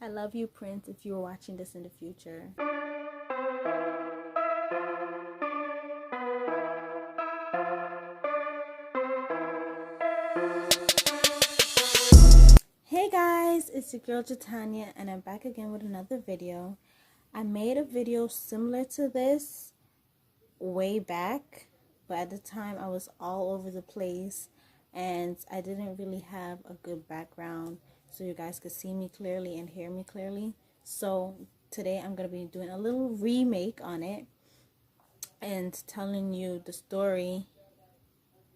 I love you, Prince, if you are watching this in the future. Hey guys, it's your girl Jatanya, and I'm back again with another video. I made a video similar to this way back, but at the time I was all over the place and I didn't really have a good background so you guys could see me clearly and hear me clearly. So today I'm going to be doing a little remake on it and telling you the story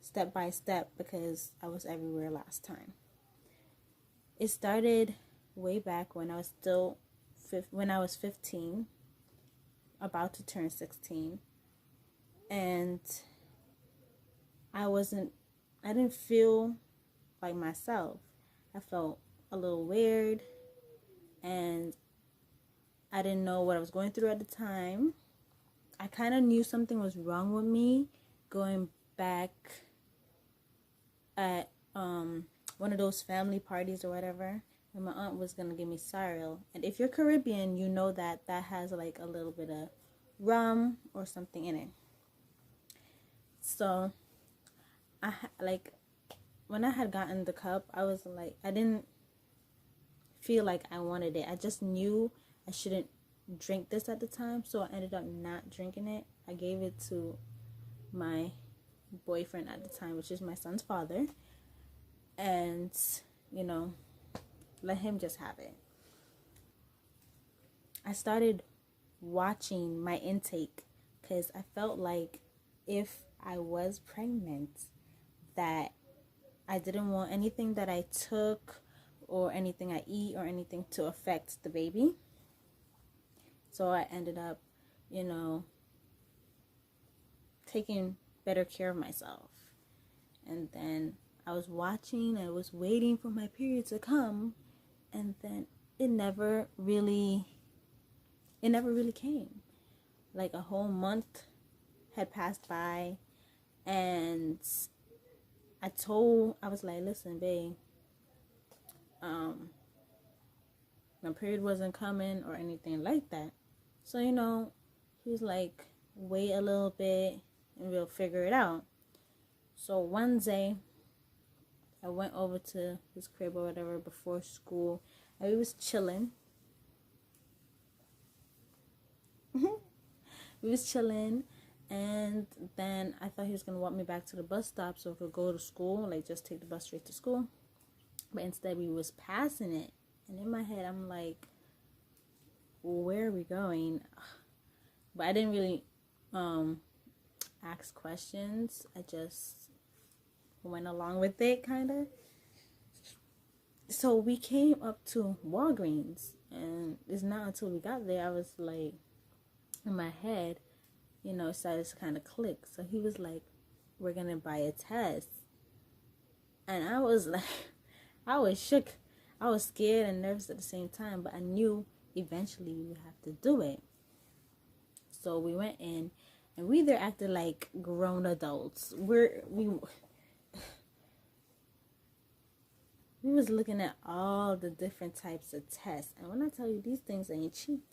step by step because I was everywhere last time. It started way back when I was 15, about to turn 16, and I didn't feel like myself. I felt a little weird, and I didn't know what I was going through at the time. I kind of knew something was wrong with me going back at one of those family parties or whatever, and my aunt was gonna give me cereal. And if you're Caribbean, you know that has like a little bit of rum or something in it. So when I had gotten the cup, I was like, I didn't feel like I wanted it. I just knew I shouldn't drink this at the time, so I ended up not drinking it. I gave it to my boyfriend at the time, which is my son's father, and let him just have it. I started watching my intake because I felt like if I was pregnant, that I didn't want anything that I took or anything I eat or anything to affect the baby. So I ended up, taking better care of myself. And then I was watching, I was waiting for my period to come, and then it never really came. Like a whole month had passed by, and I was like, listen, babe, my period wasn't coming or anything like that. So, he was like, wait a little bit and we'll figure it out. So one day I went over to his crib or whatever before school, and we was chilling. We was chilling, and then I thought he was going to walk me back to the bus stop so I could go to school, like just take the bus straight to school. But instead we was passing it, and in my head I'm like, where are we going? But I didn't really ask questions. I just went along with it, kind of. So we came up to Walgreens, and it's not until we got there I was like, in my head, it started to kind of click. So he was like, we're gonna buy a test. And I was like, I was shook. I was scared and nervous at the same time, but I knew eventually we would have to do it. So we went in, and we there acted like grown adults. We was looking at all the different types of tests. And when I tell you, these things ain't cheap.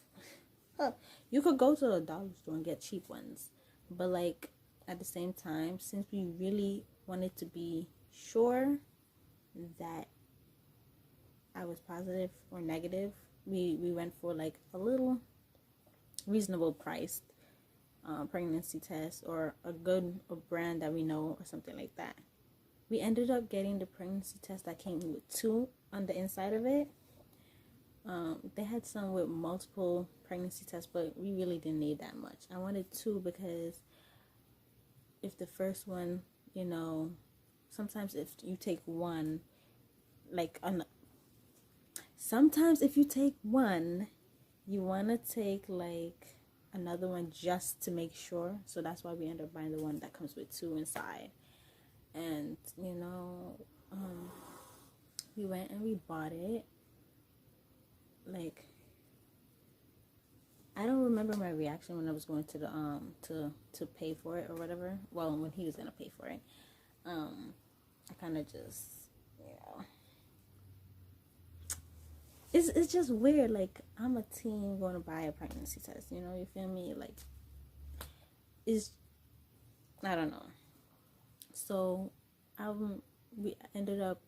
You could go to a dollar store and get cheap ones. But like at the same time, since we really wanted to be sure that I was positive or negative, we went for like a little reasonable priced pregnancy test, or a brand that we know, or something like that. We ended up getting the pregnancy test that came with 2 on the inside of it. They had some with multiple pregnancy tests, but we really didn't need that much. I wanted 2 because if the first one, sometimes if you take one, sometimes if you take one, you want to take like another one just to make sure. So that's why we end up buying the one that comes with 2 inside. And we went and we bought it. Like, I don't remember my reaction when I was going to the to pay for it or whatever. Well, when he was gonna pay for it, I kind of just, it's just weird. Like, I'm a teen going to buy a pregnancy test, you know, you feel me? Like, it's, I don't know. So we ended up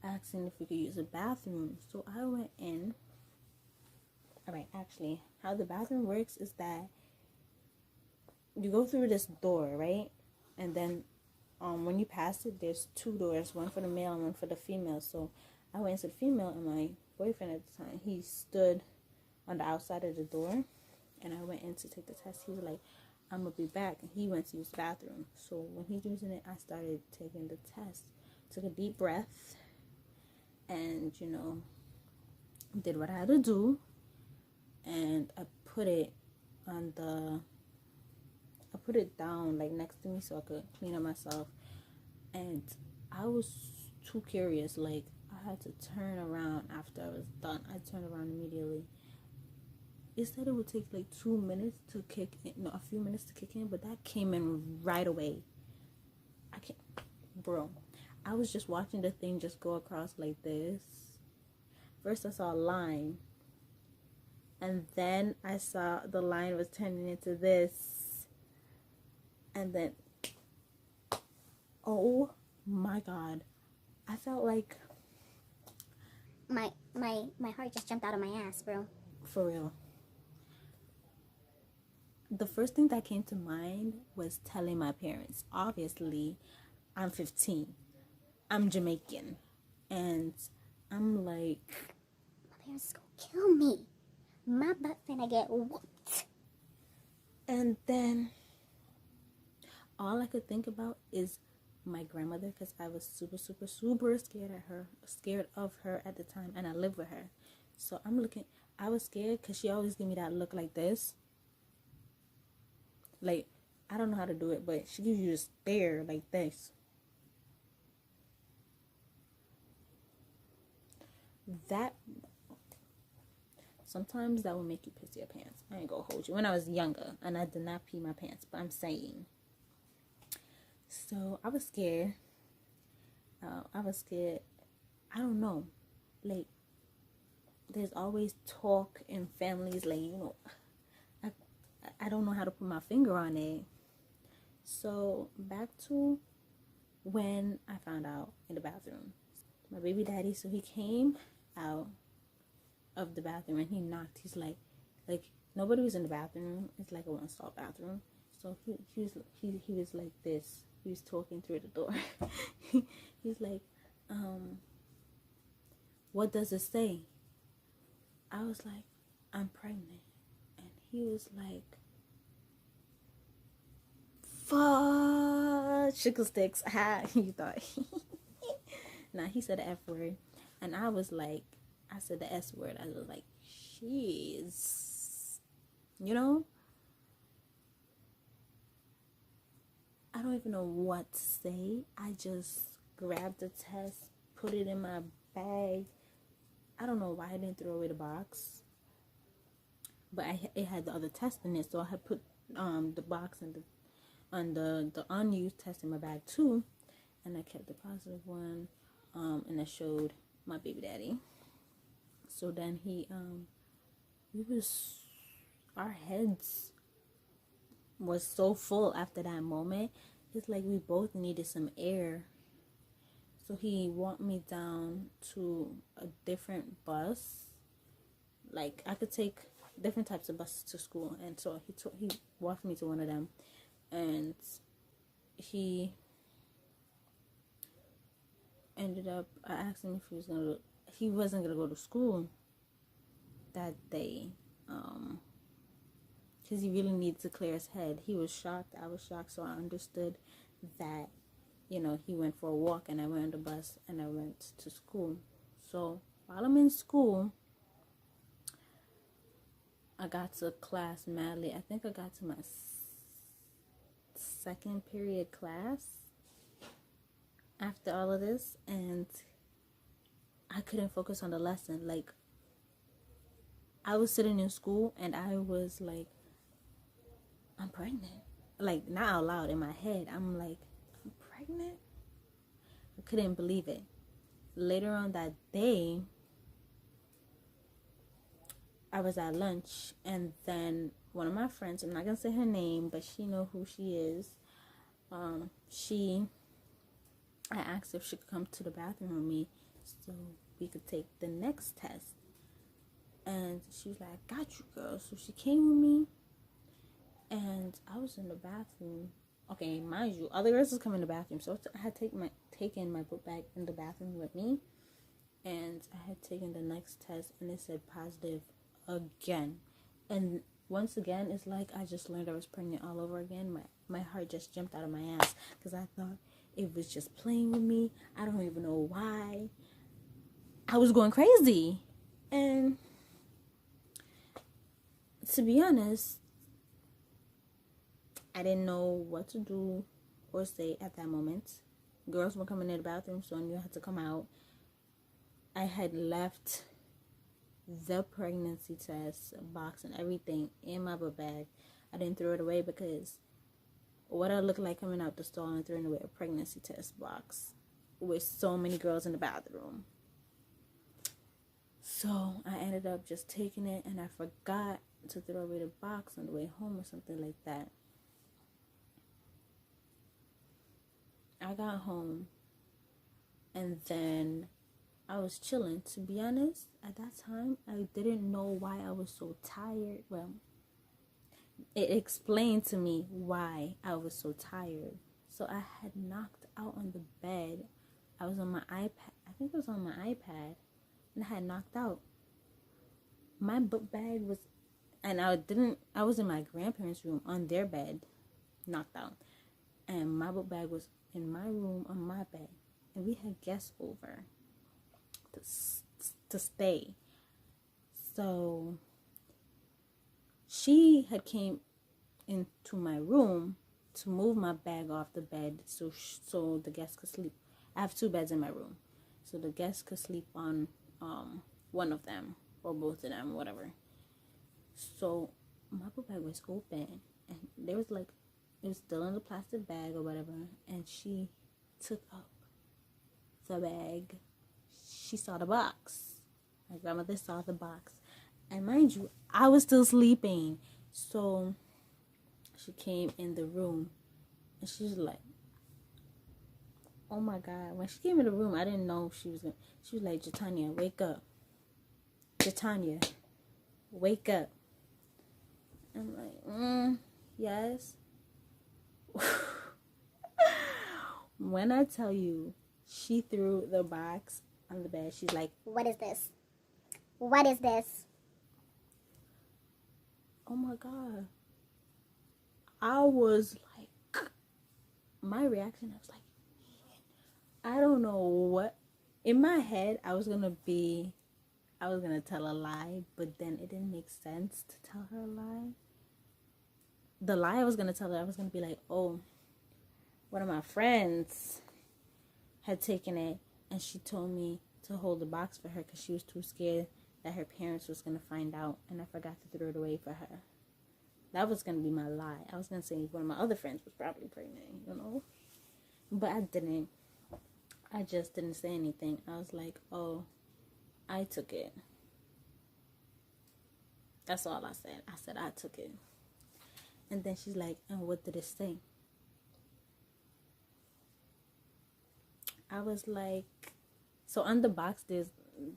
asking if we could use the bathroom. So I went in. All right, actually, how the bathroom works is that you go through this door, right? And then when you pass it, there's two doors, one for the male and one for the female. So I went into the female, and my boyfriend at the time, he stood on the outside of the door, and I went in to take the test. He was like, I'm gonna be back, and he went to use the bathroom. So when he's using it, I started taking the test. Took a deep breath, and you know, did what I had to do, and I put it down like next to me so I could clean up myself. And I was too curious, like I had to turn around after I was done. I turned around immediately. It said it would take like 2 minutes to kick in, no, a few minutes to kick in, but that came in right away. I can't, bro. I was just watching the thing just go across like this. First I saw a line, and then I saw the line was turning into this, and then, oh my god, I felt like my heart just jumped out of my ass, bro. For real. The first thing that came to mind was telling my parents. Obviously, I'm 15. I'm Jamaican. And I'm like, my parents is gonna kill me. My butt finna get whooped. And then all I could think about is my grandmother, because I was super scared of her at the time, and I lived with her. So I was scared because she always gave me that look like this. Like, I don't know how to do it, but she gives you a stare like this. That, sometimes that will make you piss your pants. I ain't gonna hold you. When I was younger, and I did not pee my pants, but I'm saying. So I was scared. I don't know. Like, there's always talk in families, like, you know, I don't know how to put my finger on it. So back to when I found out in the bathroom. My baby daddy, so he came out of the bathroom and he knocked. He's like nobody was in the bathroom. It's like a one-stall bathroom. So he was like this. He was talking through the door. He's like, what does it say? I was like, I'm pregnant. And he was like, fuck, chicken sticks. You thought. Nah, he said the F word. And I was like, I said the S word. I was like, jeez. You know? I don't even know what to say. I just grabbed the test, put it in my bag. I don't know why I didn't throw away the box. But it had the other test in it. So I had put the box and the unused test in my bag too. And I kept the positive one. And I showed my baby daddy. So then our heads was so full after that moment. It's like we both needed some air. So he walked me down to a different bus. Like, I could take different types of buses to school, and so he walked me to one of them, and he ended up, I asked him if he wasn't gonna go to school that day, because he really needed to clear his head. He was shocked, I was shocked, so I understood that, you know, he went for a walk, and I went on the bus, and I went to school. So while I'm in school, I got to class madly. I think I got to my second period class after all of this, and I couldn't focus on the lesson. Like, I was sitting in school and I was like, I'm pregnant. Like, not out loud, in my head, I'm like, I'm pregnant? I couldn't believe it. Later on that day, I was at lunch, and then one of my friends, I'm not gonna say her name, but she know who she is. I asked if she could come to the bathroom with me so we could take the next test. And she was like, "I got you, girl." So she came with me, and I was in the bathroom. Okay, mind you, other girls was coming in the bathroom, so I had taken my book bag in the bathroom with me, and I had taken the next test, and it said positive again. And once again, it's like I just learned I was pregnant all over again. My heart just jumped out of my ass because I thought it was just playing with me. I don't even know why. I was going crazy. And to be honest, I didn't know what to do or say at that moment. Girls were coming in the bathroom, so I knew I had to come out. I had left the pregnancy test box and everything in my book bag. I didn't throw it away because what I look like coming out the stall and throwing away a pregnancy test box with so many girls in the bathroom. So I ended up just taking it, and I forgot to throw away the box on the way home or something like that. I got home, and then I was chilling. To be honest, at that time, I didn't know why I was so tired. Well, it explained to me why I was so tired. So I had knocked out on the bed. I was on my iPad. I think it was on my iPad, and I had knocked out. My book bag was, and I was in my grandparents' room on their bed, knocked out. And my book bag was in my room on my bed. And we had guests over to stay. So she had came into my room to move my bag off the bed so the guests could sleep. I have 2 beds in my room, so the guests could sleep on one of them or both of them, whatever. So my book bag was open, and there was like, it was still in the plastic bag or whatever, and she took up the bag. She saw the box. My grandmother saw the box, and mind you, I was still sleeping. So she came in the room, and she was like, oh my God. When she came in the room, I didn't know she was like, "Jatanya, wake up. Jatanya, wake up." I'm like, yes. When I tell you, she threw the box on the bed. She's like, "What is this? What is this?" oh my God. I was like, my reaction, I was like, I don't know what. In my head, I was going to tell a lie, but then it didn't make sense to tell her a lie. The lie I was going to tell her, I was going to be like, oh, one of my friends had taken it, and she told me to hold the box for her because she was too scared that her parents was going to find out, and I forgot to throw it away for her. That was going to be my lie. I was going to say one of my other friends was probably pregnant, But I didn't. I just didn't say anything. I was like, oh, I took it. That's all I said. I said I took it. And then she's like, and what did it say? I was like, so on the box there's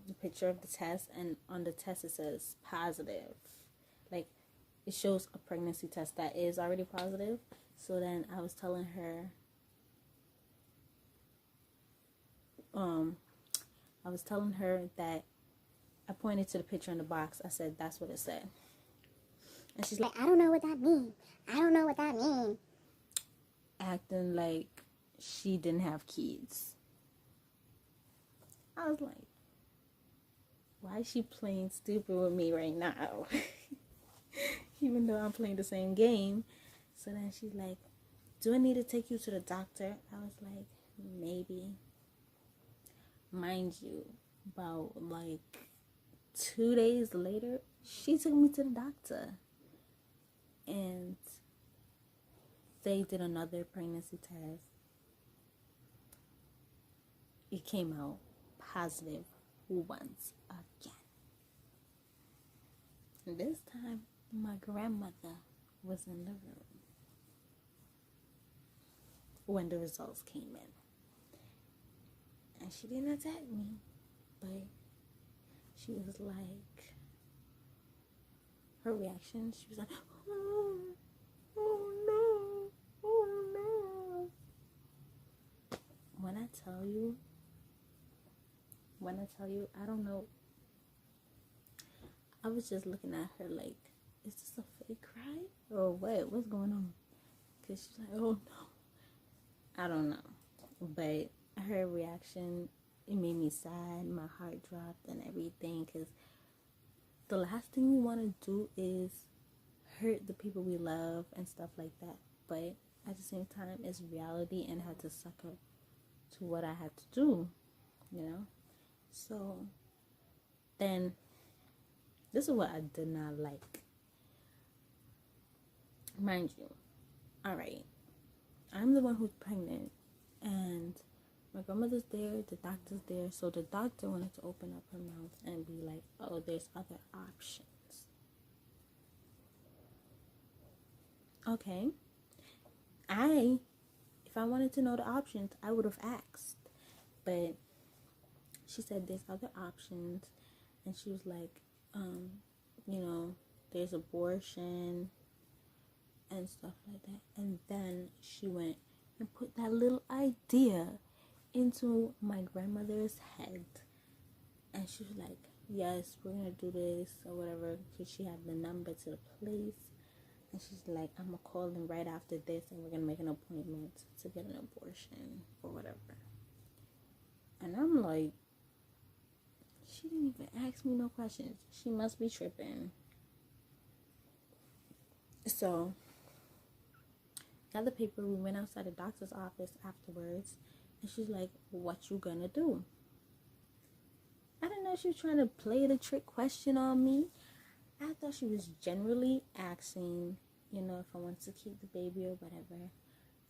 the picture of the test, and on the test it says positive. Like, it shows a pregnancy test that is already positive. So then I was telling her, that I pointed to the picture in the box. I said, that's what it said. And she's like, I don't know what that means. I don't know what that means. acting like she didn't have kids. I was like, why is she playing stupid with me right now? Even though I'm playing the same game. So then she's like, do I need to take you to the doctor? I was like, maybe. Mind you, about like 2 days later, she took me to the doctor. And they did another pregnancy test. It came out positive once again. This time, my grandmother was in the room when the results came in. And she didn't attack me, but she was like, her reaction, she was like, oh, oh no, oh no. When I tell you, I don't know. I was just looking at her like, is this a fake cry? Or what? What's going on? Because she's like, oh no. I don't know. But her reaction, it made me sad. My heart dropped and everything. Because the last thing we want to do is hurt the people we love and stuff like that. But at the same time, it's reality and I had to succumb to what I had to do, you know? So then, this is what I did not like. Mind you, alright, I'm the one who's pregnant, and my grandmother's there, the doctor's there, so the doctor wanted to open up her mouth and be like, oh, there's other options. Okay. If I wanted to know the options, I would have asked, but she said there's other options, and she was like, there's abortion and stuff like that. And then she went and put that little idea into my grandmother's head, and she was like, yes, we're gonna do this or whatever, because she had the number to the place, and she's like, I'm gonna call them right after this and we're gonna make an appointment to get an abortion or whatever. And I'm like, she didn't even ask me no questions. She must be tripping. So, got the paper. We went outside the doctor's office afterwards. And she's like, what you gonna do? I didn't know she was trying to play the trick question on me. I thought she was generally asking, if I wanted to keep the baby or whatever.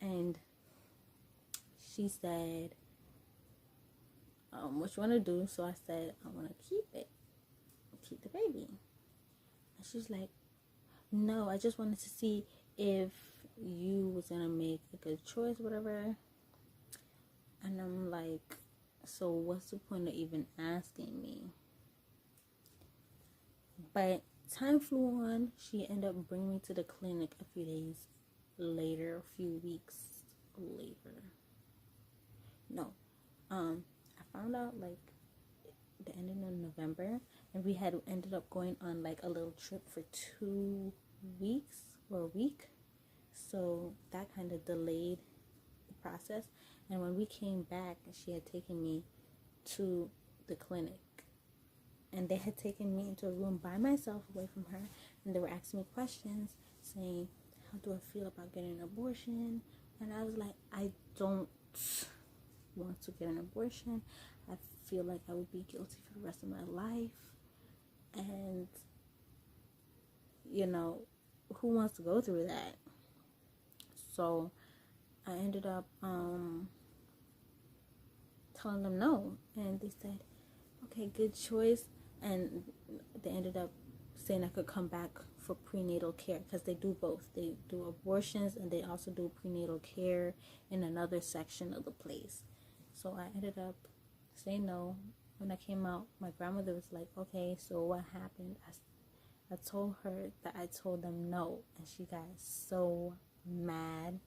And she said, what you want to do? So I said, I want to keep the baby. And she's like, no, I just wanted to see if you was going to make a good choice, whatever. And I'm like, so what's the point of even asking me? But time flew on. She ended up bringing me to the clinic a few days later, a few weeks later. No, I found out like the ending of November, and we had ended up going on like a little trip for 2 weeks or a week, so that kind of delayed the process. And when we came back, she had taken me to the clinic, and they had taken me into a room by myself away from her, and they were asking me questions saying, how do I feel about getting an abortion? And I was like, I don't want to get an abortion. I feel like I would be guilty for the rest of my life, and who wants to go through that? So I ended up telling them no, and they said, okay, good choice. And they ended up saying I could come back for prenatal care, because they do both. They do abortions and they also do prenatal care in another section of the place. So I ended up saying no. When I came out, my grandmother was like, okay, so what happened? I told her that I told them no, and she got so mad.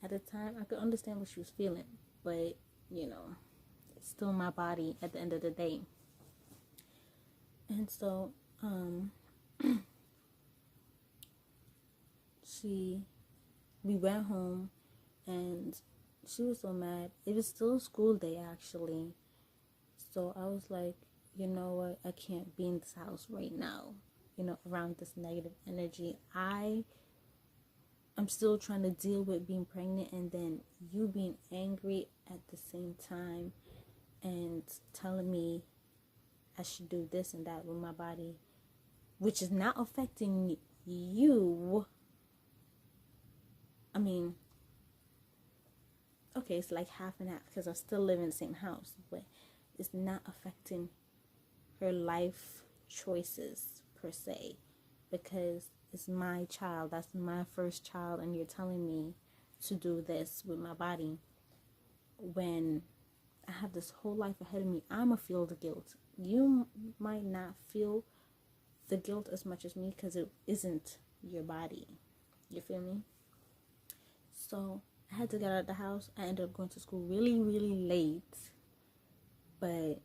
At the time, I could understand what she was feeling, but it's still my body at the end of the day. And so we went home, and she was so mad. It was still school day, actually. So I was like, you know what, I can't be in this house right now, around this negative energy. I'm still trying to deal with being pregnant, and then you being angry at the same time and telling me I should do this and that with my body, which is not affecting you. I mean, okay, it's like half and half, because I still live in the same house, but it's not affecting her life choices per se. because it's my child. That's my first child, and you're telling me to do this with my body when I have this whole life ahead of me. I'ma feel the guilt. You might not feel the guilt as much as me because it isn't your body. You feel me? So I had to get out of the house. I ended up going to school really, really late, but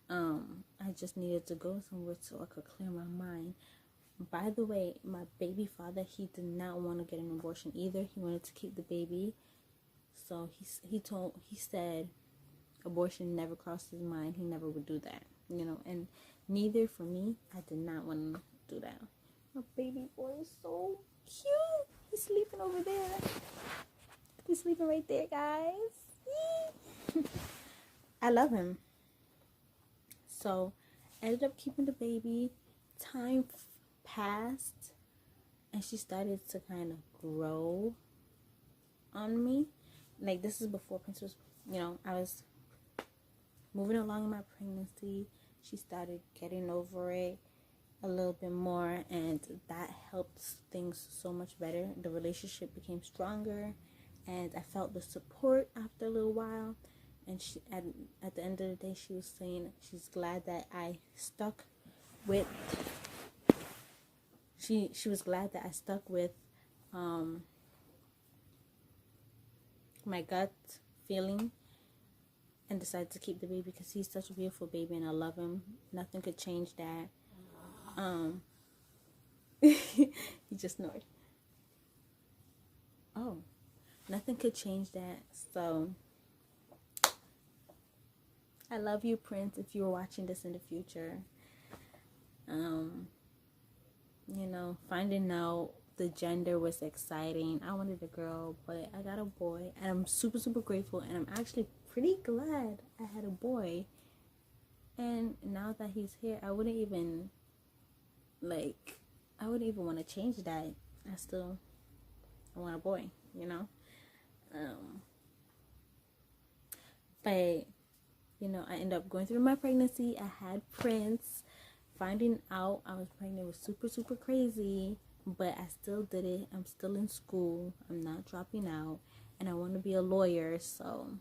I just needed to go somewhere so I could clear my mind. By the way, my baby father, he did not want to get an abortion either. He wanted to keep the baby. So he said abortion never crossed his mind. He never would do that, and neither for me. I did not want to do that. My baby boy is so cute. He's sleeping over there. He's sleeping right there, guys. I love him. So I ended up keeping the baby. Time passed, and she started to kind of grow on me. Like, this is before Prince was, I was moving along in my pregnancy. She started getting over it a little bit more, and that helped things so much better. The relationship became stronger, and I felt the support after a little while. And she, at the end of the day, she was saying she's glad that I stuck with. She was glad that I stuck with my gut feeling and decided to keep the baby because he's such a beautiful baby and I love him. Nothing could change that. He just snored. Oh, nothing could change that. So I love you, Prince, if you're watching this in the future. Finding out the gender was exciting. I wanted a girl, but I got a boy, and I'm super, super grateful, and I'm actually pretty glad I had a boy. And now that he's here, I wouldn't even want to change that. I want a boy, but I ended up going through my pregnancy. I had Prince. Finding out I was pregnant was super, super crazy, but I still did it. I'm still in school. I'm not dropping out, and I want to be a lawyer, so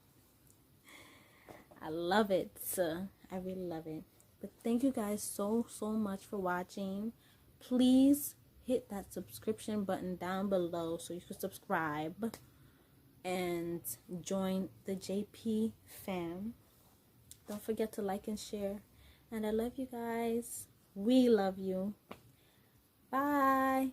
I love it. I really love it. But thank you guys so, so much for watching. Please hit that subscription button down below so you can subscribe and join the JP fam. Don't forget to like and share. And I love you guys. We love you. Bye.